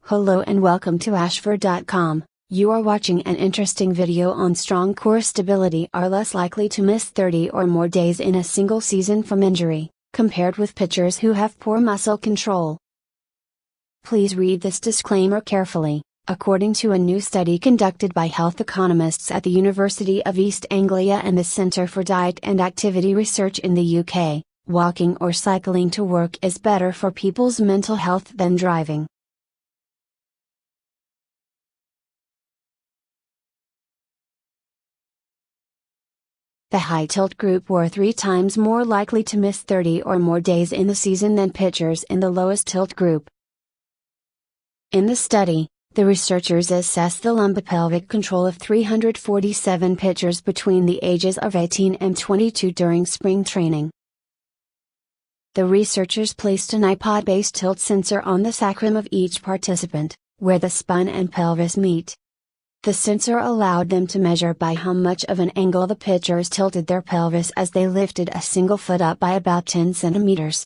Hello and welcome to Ashford.com. You are watching an interesting video on strong core stability are less likely to miss 30 or more days in a single season from injury, compared with pitchers who have poor muscle control. Please read this disclaimer carefully. According to a new study conducted by health economists at the University of East Anglia and the Centre for Diet and Activity Research in the UK, walking or cycling to work is better for people's mental health than driving. The high tilt group were 3 times more likely to miss 30 or more days in the season than pitchers in the lowest tilt group. In the study, the researchers assessed the lumbopelvic control of 347 pitchers between the ages of 18 and 22 during spring training. The researchers placed an iPod-based tilt sensor on the sacrum of each participant, where the spine and pelvis meet. The sensor allowed them to measure by how much of an angle the pitchers tilted their pelvis as they lifted a single foot up by about 10 centimeters.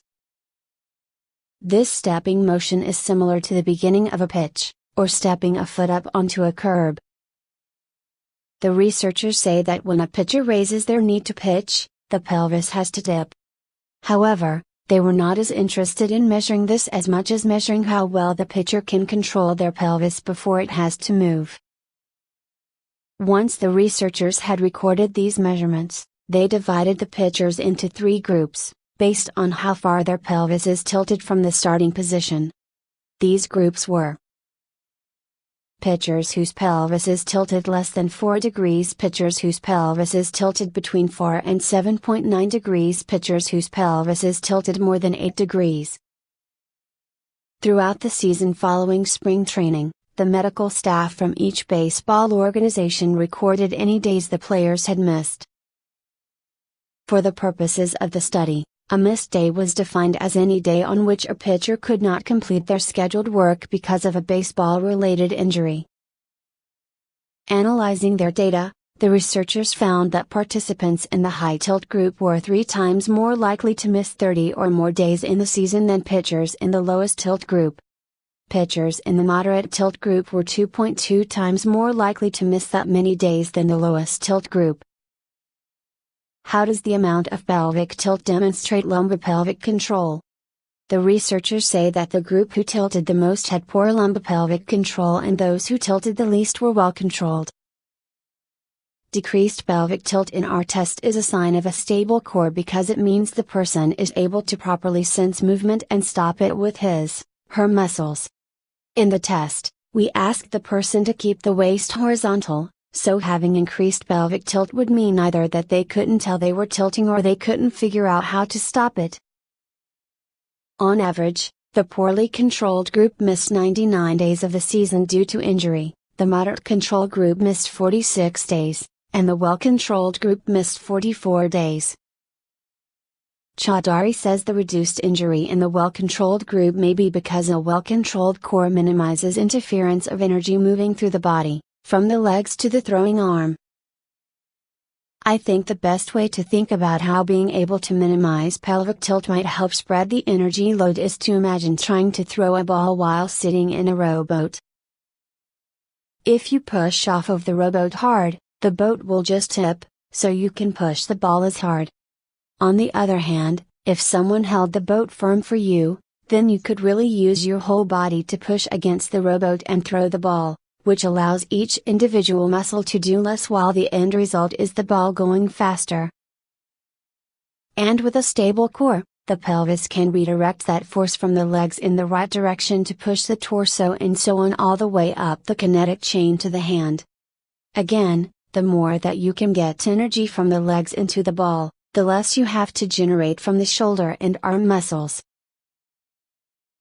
This stepping motion is similar to the beginning of a pitch, or stepping a foot up onto a curb. The researchers say that when a pitcher raises their knee to pitch, the pelvis has to dip. However, they were not as interested in measuring this as much as measuring how well the pitcher can control their pelvis before it has to move. Once the researchers had recorded these measurements, they divided the pitchers into 3 groups, based on how far their pelvis is tilted from the starting position. These groups were: pitchers whose pelvis is tilted less than 4 degrees, pitchers whose pelvis is tilted between 4 and 7.9 degrees, pitchers whose pelvis is tilted more than 8 degrees. Throughout the season following spring training, the medical staff from each baseball organization recorded any days the players had missed. For the purposes of the study, a missed day was defined as any day on which a pitcher could not complete their scheduled work because of a baseball-related injury. Analyzing their data, the researchers found that participants in the high tilt group were 3 times more likely to miss 30 or more days in the season than pitchers in the lowest tilt group. Pitchers in the moderate tilt group were 2.2 times more likely to miss that many days than the lowest tilt group. How does the amount of pelvic tilt demonstrate lumbopelvic control? The researchers say that the group who tilted the most had poor lumbopelvic control and those who tilted the least were well controlled. Decreased pelvic tilt in our test is a sign of a stable core because it means the person is able to properly sense movement and stop it with her muscles. In the test, we asked the person to keep the waist horizontal, so having increased pelvic tilt would mean either that they couldn't tell they were tilting or they couldn't figure out how to stop it. On average, the poorly controlled group missed 99 days of the season due to injury, the moderate control group missed 46 days, and the well-controlled group missed 44 days. Chaudhary says the reduced injury in the well-controlled group may be because a well-controlled core minimizes interference of energy moving through the body, from the legs to the throwing arm. I think the best way to think about how being able to minimize pelvic tilt might help spread the energy load is to imagine trying to throw a ball while sitting in a rowboat. If you push off of the rowboat hard, the boat will just tip, so you can push the ball as hard. On the other hand, if someone held the boat firm for you, then you could really use your whole body to push against the rowboat and throw the ball, which allows each individual muscle to do less while the end result is the ball going faster. And with a stable core, the pelvis can redirect that force from the legs in the right direction to push the torso and so on all the way up the kinetic chain to the hand. Again, the more that you can get energy from the legs into the ball, the less you have to generate from the shoulder and arm muscles.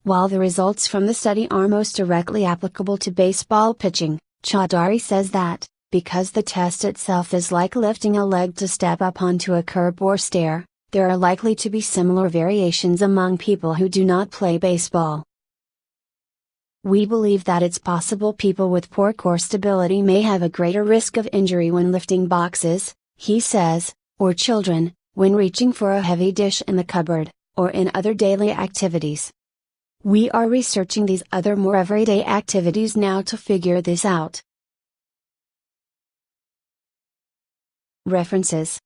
While the results from the study are most directly applicable to baseball pitching, Chaudhary says that, because the test itself is like lifting a leg to step up onto a curb or stair, there are likely to be similar variations among people who do not play baseball. We believe that it's possible people with poor core stability may have a greater risk of injury when lifting boxes, he says, or children, when reaching for a heavy dish in the cupboard, or in other daily activities. We are researching these other more everyday activities now to figure this out. References